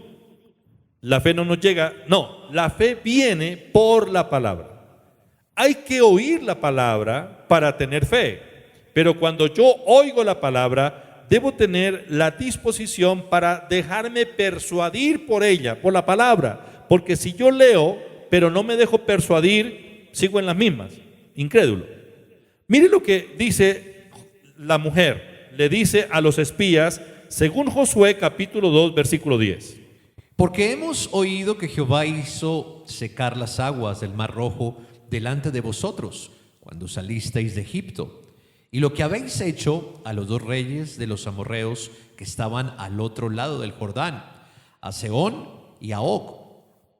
La fe no nos llega, no, la fe viene por la palabra. Hay que oír la palabra para tener fe. Pero cuando yo oigo la palabra, debo tener la disposición para dejarme persuadir por ella, por la palabra. Porque si yo leo, pero no me dejo persuadir, sigo en las mismas, incrédulo. Mire lo que dice la mujer, le dice a los espías, según Josué capítulo 2, versículo 10. Porque hemos oído que Jehová hizo secar las aguas del Mar Rojo delante de vosotros, cuando salisteis de Egipto, y lo que habéis hecho a los dos reyes de los amorreos que estaban al otro lado del Jordán, a Sehón y a Og,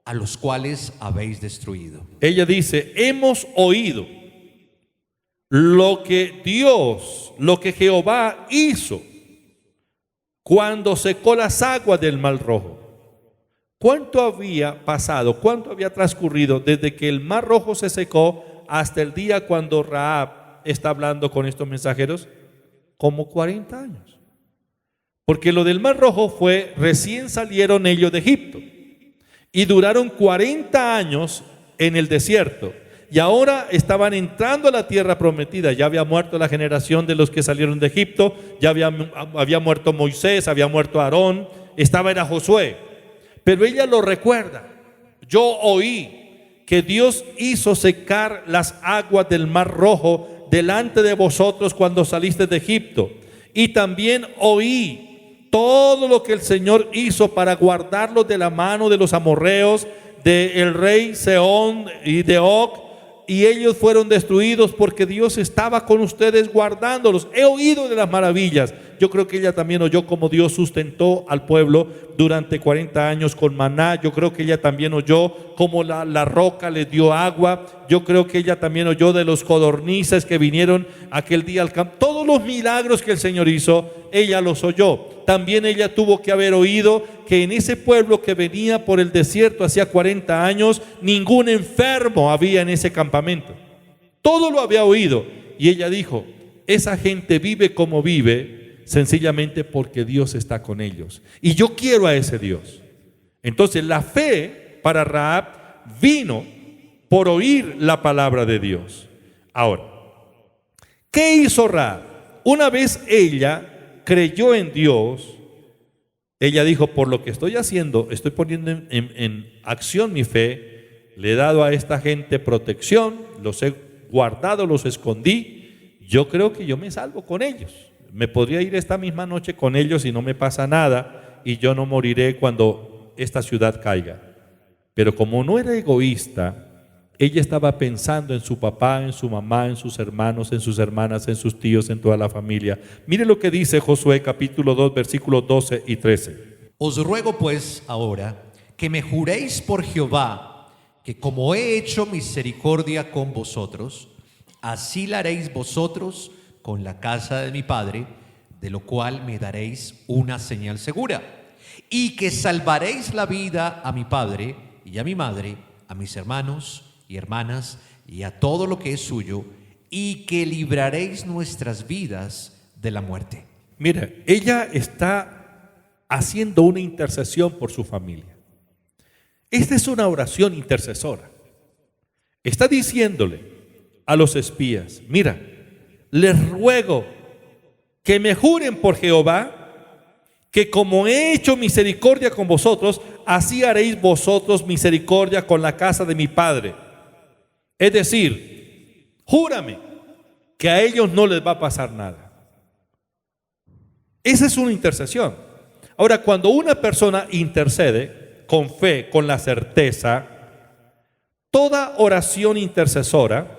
a los cuales habéis destruido. Ella dice, hemos oído lo que Dios, lo que Jehová hizo cuando secó las aguas del Mar Rojo. ¿Cuánto había pasado, cuánto había transcurrido desde que el Mar Rojo se secó hasta el día cuando Rahab está hablando con estos mensajeros? Como 40 años. Porque lo del Mar Rojo fue, recién salieron ellos de Egipto y duraron 40 años en el desierto. Y ahora estaban entrando a la tierra prometida. Ya había muerto la generación de los que salieron de Egipto, ya había muerto Moisés, había muerto Aarón, era Josué. Pero ella lo recuerda. Yo oí que Dios hizo secar las aguas del Mar Rojo delante de vosotros cuando saliste de Egipto. Y también oí todo lo que el Señor hizo para guardarlos de la mano de los amorreos, del rey Sehón y de Og, y ellos fueron destruidos porque Dios estaba con ustedes guardándolos. He oído de las maravillas. Yo creo que ella también oyó cómo Dios sustentó al pueblo durante 40 años con maná. Yo creo que ella también oyó cómo la roca les dio agua. Yo creo que ella también oyó de los codornices que vinieron aquel día al campo. Todos los milagros que el Señor hizo, ella los oyó. También ella tuvo que haber oído que en ese pueblo que venía por el desierto hacía 40 años, ningún enfermo había en ese campamento. Todo lo había oído. Y ella dijo, esa gente vive como vive sencillamente porque Dios está con ellos. Y yo quiero a ese Dios. Entonces la fe para Rahab vino por oír la palabra de Dios. Ahora, ¿qué hizo Rahab? Una vez ella creyó en Dios, ella dijo, por lo que estoy haciendo, estoy poniendo en acción mi fe, le he dado a esta gente protección, los he guardados, los escondí, yo creo que yo me salvo con ellos. Me podría ir esta misma noche con ellos y no me pasa nada y yo no moriré cuando esta ciudad caiga. Pero como no era egoísta, ella estaba pensando en su papá, en su mamá, en sus hermanos, en sus hermanas, en sus tíos, en toda la familia. Mire lo que dice Josué capítulo 2, versículos 12 y 13. Os ruego pues ahora que me juréis por Jehová, que como he hecho misericordia con vosotros, así la haréis vosotros con la casa de mi padre, de lo cual me daréis una señal segura, y que salvaréis la vida a mi padre y a mi madre, a mis hermanos y hermanas, y a todo lo que es suyo, y que libraréis nuestras vidas de la muerte. Mira, ella está haciendo una intercesión por su familia. Esta es una oración intercesora. Está diciéndole a los espías, mira, les ruego que me juren por Jehová, que como he hecho misericordia con vosotros, así haréis vosotros misericordia con la casa de mi padre. Es decir, júrame que a ellos no les va a pasar nada. Esa es una intercesión. Ahora, cuando una persona intercede con fe, con la certeza, toda oración intercesora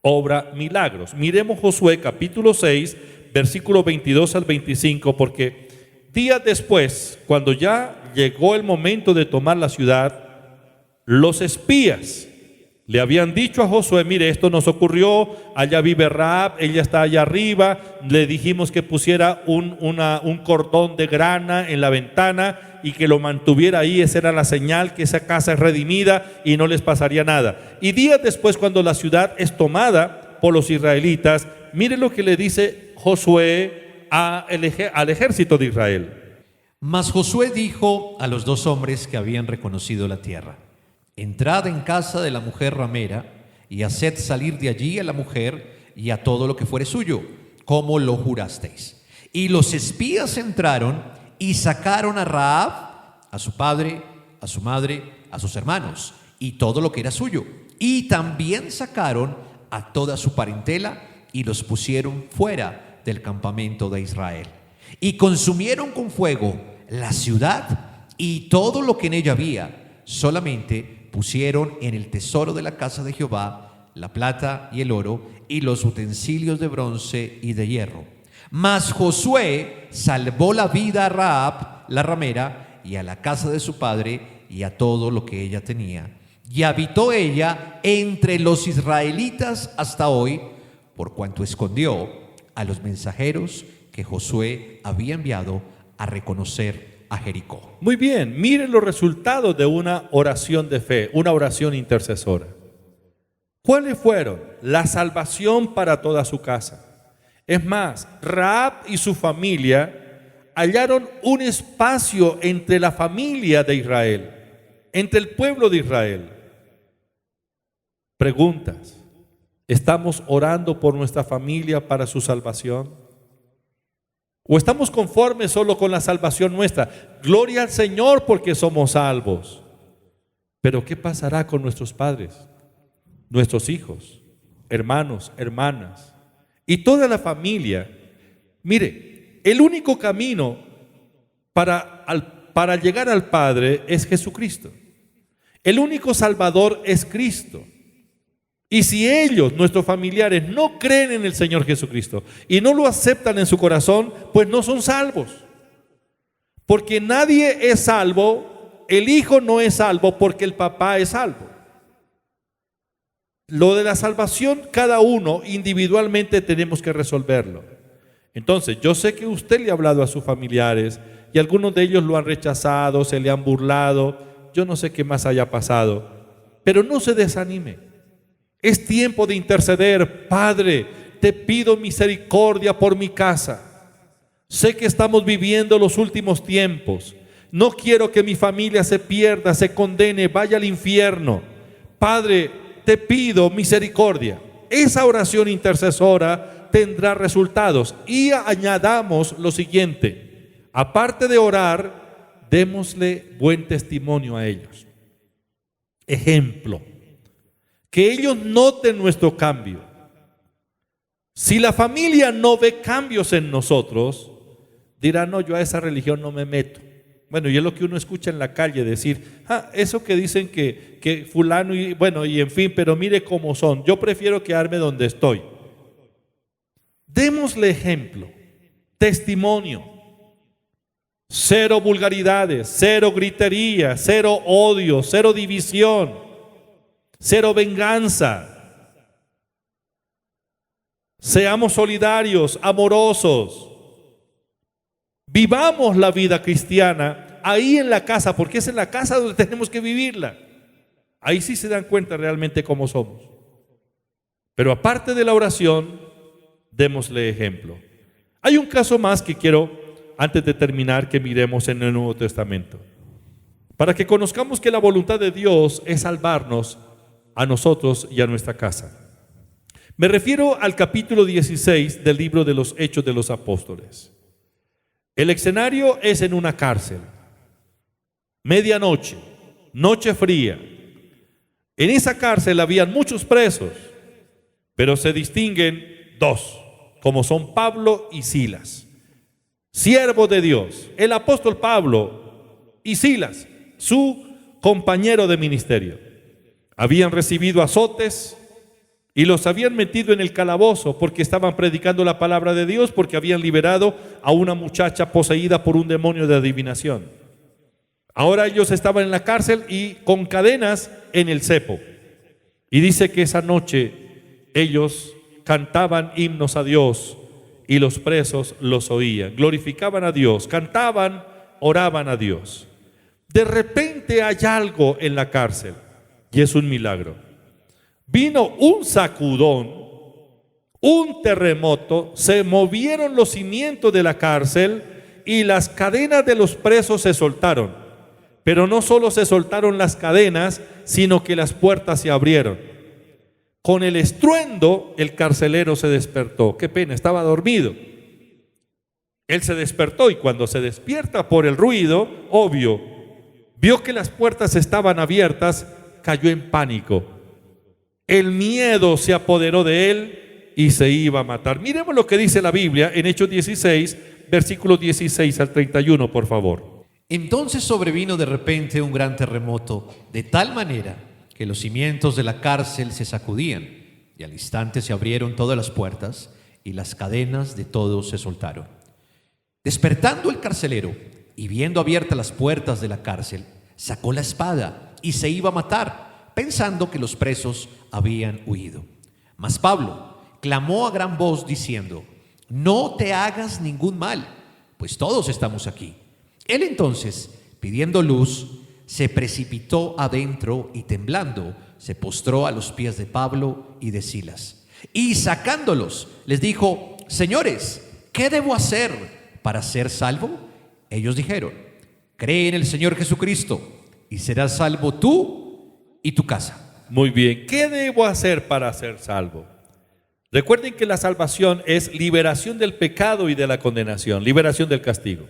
obra milagros. Miremos Josué capítulo 6, versículo 22 al 25, porque días después, cuando ya llegó el momento de tomar la ciudad, los espías le habían dicho a Josué, mire, esto nos ocurrió, allá vive Rahab, ella está allá arriba, le dijimos que pusiera un cordón de grana en la ventana y que lo mantuviera ahí, esa era la señal que esa casa es redimida y no les pasaría nada. Y días después, cuando la ciudad es tomada por los israelitas, mire lo que le dice Josué al ejército de Israel. Mas Josué dijo a los dos hombres que habían reconocido la tierra: entrad en casa de la mujer ramera y haced salir de allí a la mujer y a todo lo que fuere suyo, como lo jurasteis. Y los espías entraron y sacaron a Rahab, a su padre, a su madre, a sus hermanos y todo lo que era suyo. Y también sacaron a toda su parentela y los pusieron fuera del campamento de Israel. Y consumieron con fuego la ciudad y todo lo que en ella había. Solamente pusieron en el tesoro de la casa de Jehová la plata y el oro y los utensilios de bronce y de hierro. Mas Josué salvó la vida a Rahab, la ramera, y a la casa de su padre y a todo lo que ella tenía. Y habitó ella entre los israelitas hasta hoy, por cuanto escondió a los mensajeros que Josué había enviado a reconocer a Jericó. Muy bien, miren los resultados de una oración de fe, una oración intercesora. ¿Cuáles fueron? La salvación para toda su casa. Es más, Rahab y su familia hallaron un espacio entre la familia de Israel, entre el pueblo de Israel. Preguntas: ¿estamos orando por nuestra familia para su salvación? ¿O estamos conformes solo con la salvación nuestra? Gloria al Señor porque somos salvos. Pero ¿qué pasará con nuestros padres, nuestros hijos, hermanos, hermanas y toda la familia? Mire, el único camino para llegar al Padre es Jesucristo. El único Salvador es Cristo. Y si ellos, nuestros familiares, no creen en el Señor Jesucristo y no lo aceptan en su corazón, pues no son salvos. Porque nadie es salvo, el hijo no es salvo porque el papá es salvo. Lo de la salvación, cada uno individualmente tenemos que resolverlo. Entonces, yo sé que usted le ha hablado a sus familiares y algunos de ellos lo han rechazado, se le han burlado, yo no sé qué más haya pasado, pero no se desanime. Es tiempo de interceder. Padre, te pido misericordia por mi casa. Sé que estamos viviendo los últimos tiempos. No quiero que mi familia se pierda, se condene, vaya al infierno. Padre, te pido misericordia. Esa oración intercesora tendrá resultados. Y añadamos lo siguiente: aparte de orar, démosle buen testimonio a ellos. Ejemplo. que ellos noten nuestro cambio. Si la familia no ve cambios en nosotros, dirá, no, yo a esa religión no me meto. Bueno, y es lo que uno escucha en la calle, decir, eso que dicen que fulano, y bueno, y en fin, pero mire cómo son, yo prefiero quedarme donde estoy. Démosle ejemplo, testimonio, cero vulgaridades, cero gritería, cero odio, cero división, cero venganza. Seamos solidarios, amorosos. Vivamos la vida cristiana ahí en la casa, porque es en la casa donde tenemos que vivirla. Ahí sí se dan cuenta realmente cómo somos. Pero aparte de la oración, démosle ejemplo. Hay un caso más que quiero, antes de terminar, que miremos en el Nuevo Testamento, para que conozcamos que la voluntad de Dios es salvarnos a nosotros y a nuestra casa. Me refiero al capítulo 16 del libro de los Hechos de los Apóstoles. El escenario es en una cárcel, medianoche, noche fría. En esa cárcel habían muchos presos, pero se distinguen dos, como son Pablo y Silas, siervos de Dios, el apóstol Pablo y Silas, su compañero de ministerio. Habían recibido azotes y los habían metido en el calabozo porque estaban predicando la palabra de Dios, porque habían liberado a una muchacha poseída por un demonio de adivinación. Ahora ellos estaban en la cárcel y con cadenas en el cepo. Y dice que esa noche ellos cantaban himnos a Dios y los presos los oían. Glorificaban a Dios, cantaban, oraban a Dios. De repente hay algo en la cárcel y es un milagro. Vino un sacudón, un terremoto, se movieron los cimientos de la cárcel y las cadenas de los presos se soltaron. Pero no solo se soltaron las cadenas, sino que las puertas se abrieron. Con el estruendo, el carcelero se despertó. Qué pena, estaba dormido. Él se despertó y cuando se despierta por el ruido, obvio, vio que las puertas estaban abiertas, cayó en pánico. El miedo se apoderó de él y se iba a matar. Miremos lo que dice la Biblia en Hechos 16, versículos 16 al 31, por favor. Entonces sobrevino de repente un gran terremoto, de tal manera que los cimientos de la cárcel se sacudían, y al instante se abrieron todas las puertas, y las cadenas de todos se soltaron. Despertando el carcelero, y viendo abiertas las puertas de la cárcel, sacó la espada y se iba a matar, pensando que los presos habían huido. Mas Pablo clamó a gran voz diciendo: no te hagas ningún mal, pues todos estamos aquí. Él entonces, pidiendo luz, se precipitó adentro y temblando, se postró a los pies de Pablo y de Silas. Y sacándolos, les dijo: señores, ¿qué debo hacer para ser salvo? Ellos dijeron: cree en el Señor Jesucristo y serás salvo tú y tu casa. Muy bien, ¿qué debo hacer para ser salvo? Recuerden que la salvación es liberación del pecado y de la condenación, liberación del castigo.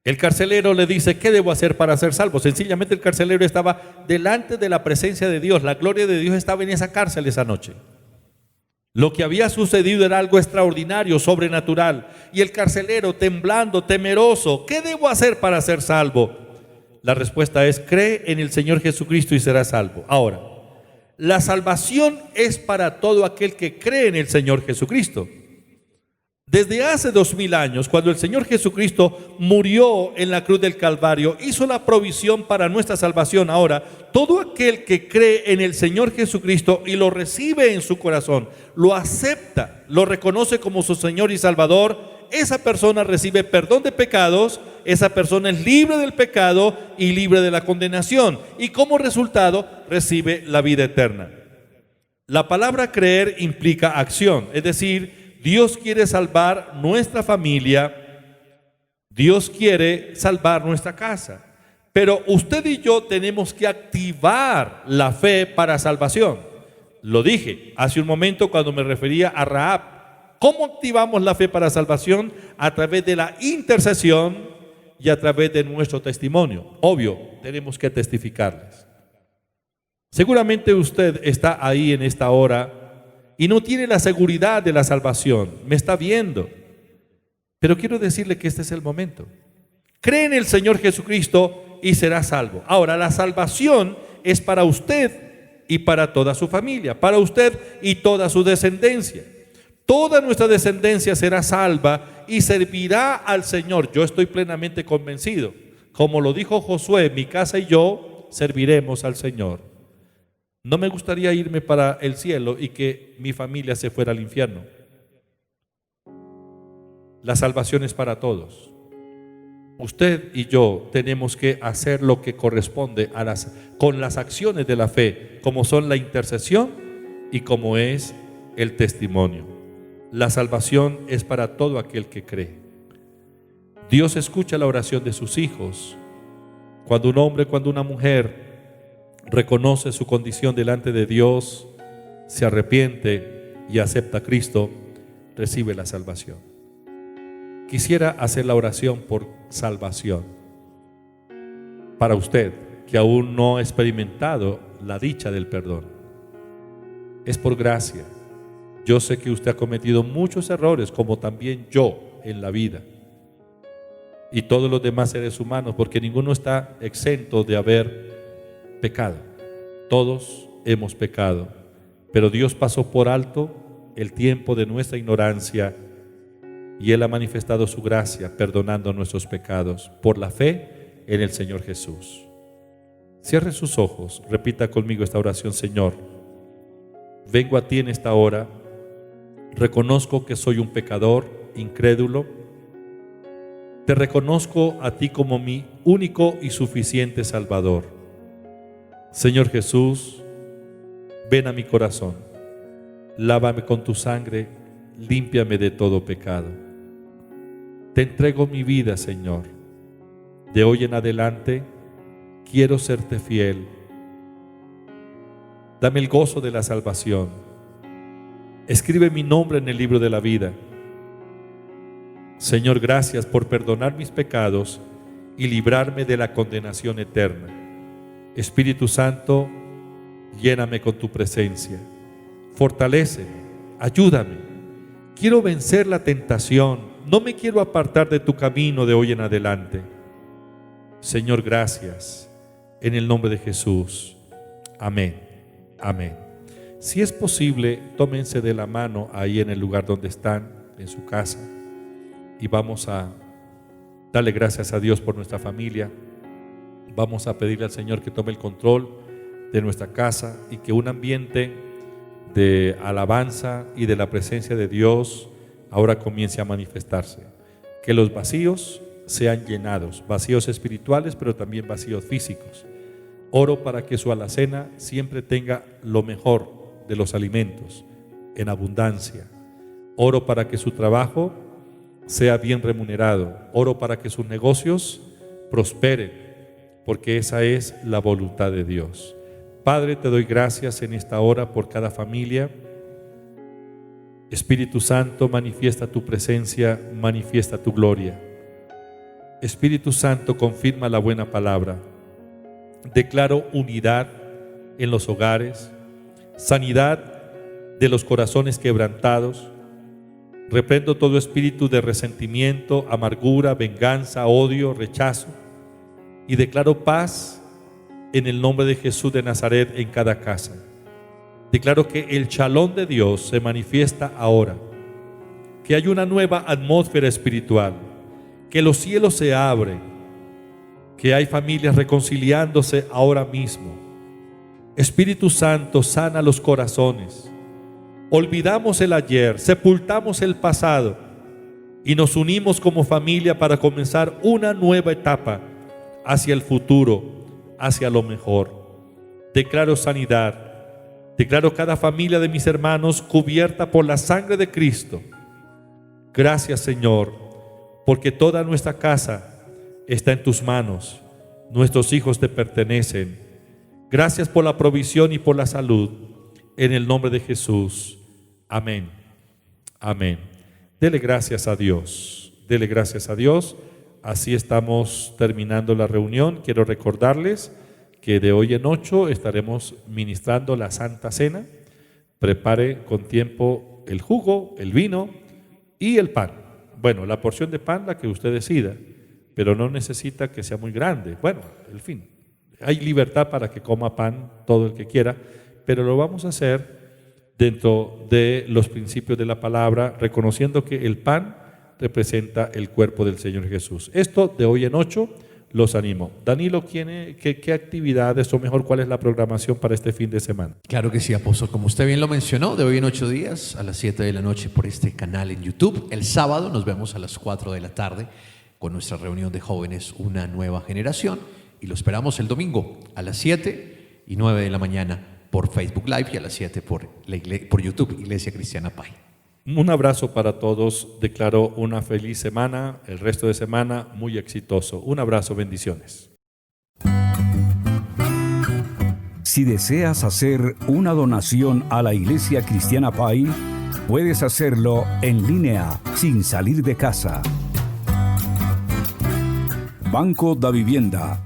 El carcelero le dice: ¿qué debo hacer para ser salvo? Sencillamente el carcelero estaba delante de la presencia de Dios. La gloria de Dios estaba en esa cárcel esa noche. Lo que había sucedido era algo extraordinario, sobrenatural. Y el carcelero, temblando, temeroso: ¿qué debo hacer para ser salvo? La respuesta es: cree en el Señor Jesucristo y serás salvo. Ahora, la salvación es para todo aquel que cree en el Señor Jesucristo. Desde hace 2000 años, cuando el Señor Jesucristo murió en la cruz del Calvario, hizo la provisión para nuestra salvación. Ahora, todo aquel que cree en el Señor Jesucristo y lo recibe en su corazón, lo acepta, lo reconoce como su Señor y Salvador, esa persona recibe perdón de pecados, esa persona es libre del pecado y libre de la condenación, y como resultado recibe la vida eterna. La palabra creer implica acción, es decir, Dios quiere salvar nuestra familia, Dios quiere salvar nuestra casa, pero usted y yo tenemos que activar la fe para salvación. Lo dije hace un momento cuando me refería a Rahab. ¿Cómo activamos la fe para salvación? A través de la intercesión y a través de nuestro testimonio. Obvio, tenemos que testificarles. Seguramente usted está ahí en esta hora y no tiene la seguridad de la salvación. Me está viendo. Pero quiero decirle que este es el momento. Cree en el Señor Jesucristo y será salvo. Ahora, la salvación es para usted y para toda su familia, para usted y toda su descendencia. Toda nuestra descendencia será salva y servirá al Señor. Yo estoy plenamente convencido. Como lo dijo Josué, mi casa y yo serviremos al Señor. No me gustaría irme para el cielo y que mi familia se fuera al infierno. La salvación es para todos. Usted y yo tenemos que hacer lo que corresponde con las acciones de la fe, como son la intercesión y como es el testimonio. La salvación es para todo aquel que cree. Dios escucha la oración de sus hijos. Cuando un hombre, cuando una mujer reconoce su condición delante de Dios, se arrepiente y acepta a Cristo, recibe la salvación. Quisiera hacer la oración por salvación para usted que aún no ha experimentado la dicha del perdón. Es por gracia. Yo sé que usted ha cometido muchos errores, como también yo en la vida, y todos los demás seres humanos, porque ninguno está exento de haber pecado. Todos hemos pecado, pero Dios pasó por alto el tiempo de nuestra ignorancia y Él ha manifestado su gracia perdonando nuestros pecados por la fe en el Señor Jesús. Cierre sus ojos, repita conmigo esta oración. Señor, vengo a ti en esta hora, reconozco que soy un pecador incrédulo, te reconozco a ti como mi único y suficiente Salvador. Señor Jesús, ven a mi corazón, lávame con tu sangre, límpiame de todo pecado. Te entrego mi vida, Señor. De hoy en adelante quiero serte fiel. Dame el gozo de la salvación. Escribe mi nombre en el libro de la vida. Señor, gracias por perdonar mis pecados y librarme de la condenación eterna. Espíritu Santo, lléname con tu presencia. Fortaléceme, ayúdame. Quiero vencer la tentación. No me quiero apartar de tu camino de hoy en adelante. Señor, gracias. En el nombre de Jesús. Amén. Amén. Si es posible, tómense de la mano ahí en el lugar donde están, en su casa, y vamos a darle gracias a Dios por nuestra familia. Vamos a pedirle al Señor que tome el control de nuestra casa y que un ambiente de alabanza y de la presencia de Dios ahora comience a manifestarse. Que los vacíos sean llenados, vacíos espirituales, pero también vacíos físicos. Oro para que su alacena siempre tenga lo mejor de los alimentos, en abundancia. Oro para que su trabajo sea bien remunerado. Oro para que sus negocios prosperen, porque esa es la voluntad de Dios. Padre, te doy gracias en esta hora por cada familia. Espíritu Santo, manifiesta tu presencia, manifiesta tu gloria. Espíritu Santo, confirma la buena palabra. Declaro unidad en los hogares, sanidad de los corazones quebrantados. Reprendo todo espíritu de resentimiento, amargura, venganza, odio, rechazo, y declaro paz en el nombre de Jesús de Nazaret en cada casa. Declaro que el Shalom de Dios se manifiesta ahora, que hay una nueva atmósfera espiritual, que los cielos se abren, que hay familias reconciliándose ahora mismo. Espíritu Santo, sana los corazones. Olvidamos el ayer, sepultamos el pasado y nos unimos como familia para comenzar una nueva etapa hacia el futuro, hacia lo mejor. Declaro sanidad. Declaro cada familia de mis hermanos cubierta por la sangre de Cristo. Gracias, Señor, porque toda nuestra casa está en tus manos. Nuestros hijos te pertenecen. Gracias por la provisión y por la salud. En el nombre de Jesús. Amén. Amén. Dele gracias a Dios. Dele gracias a Dios. Así estamos terminando la reunión. Quiero recordarles que de hoy en 8 estaremos ministrando la Santa Cena. Prepare con tiempo el jugo, el vino y el pan. Bueno, la porción de pan la que usted decida, pero no necesita que sea muy grande. Bueno, en fin, hay libertad para que coma pan todo el que quiera, pero lo vamos a hacer dentro de los principios de la palabra, reconociendo que el pan representa el cuerpo del Señor Jesús. Esto de hoy en 8 los animo. Danilo, ¿qué actividades o mejor cuál es la programación para este fin de semana? Claro que sí, apóstol. Como usted bien lo mencionó, de hoy en 8 días a las 7 de la noche por este canal en YouTube. El sábado nos vemos a las 4 de la tarde con nuestra reunión de jóvenes Una Nueva Generación. Y lo esperamos el domingo a las 7 y 9 de la mañana por Facebook Live y a las 7 por YouTube, Iglesia Cristiana Pai. Un abrazo para todos. Declaro una feliz semana, el resto de semana muy exitoso. Un abrazo, bendiciones. Si deseas hacer una donación a la Iglesia Cristiana Pai, puedes hacerlo en línea sin salir de casa. Banco da Vivienda,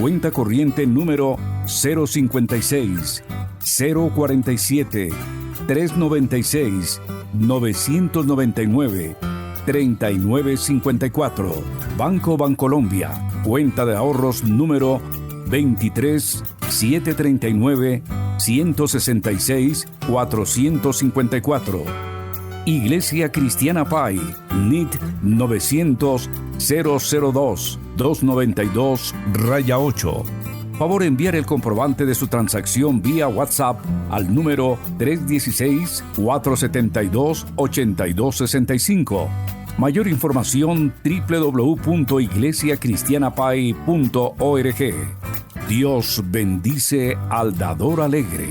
cuenta corriente número 056 047 396 999 3954. Banco Bancolombia, cuenta de ahorros número 23 739 166 454. Iglesia Cristiana Pai, NIT 900 002 292-8. Favor enviar el comprobante de su transacción vía WhatsApp al número 316-472-8265. Mayor información www.iglesiacristianapai.org. Dios bendice al dador alegre.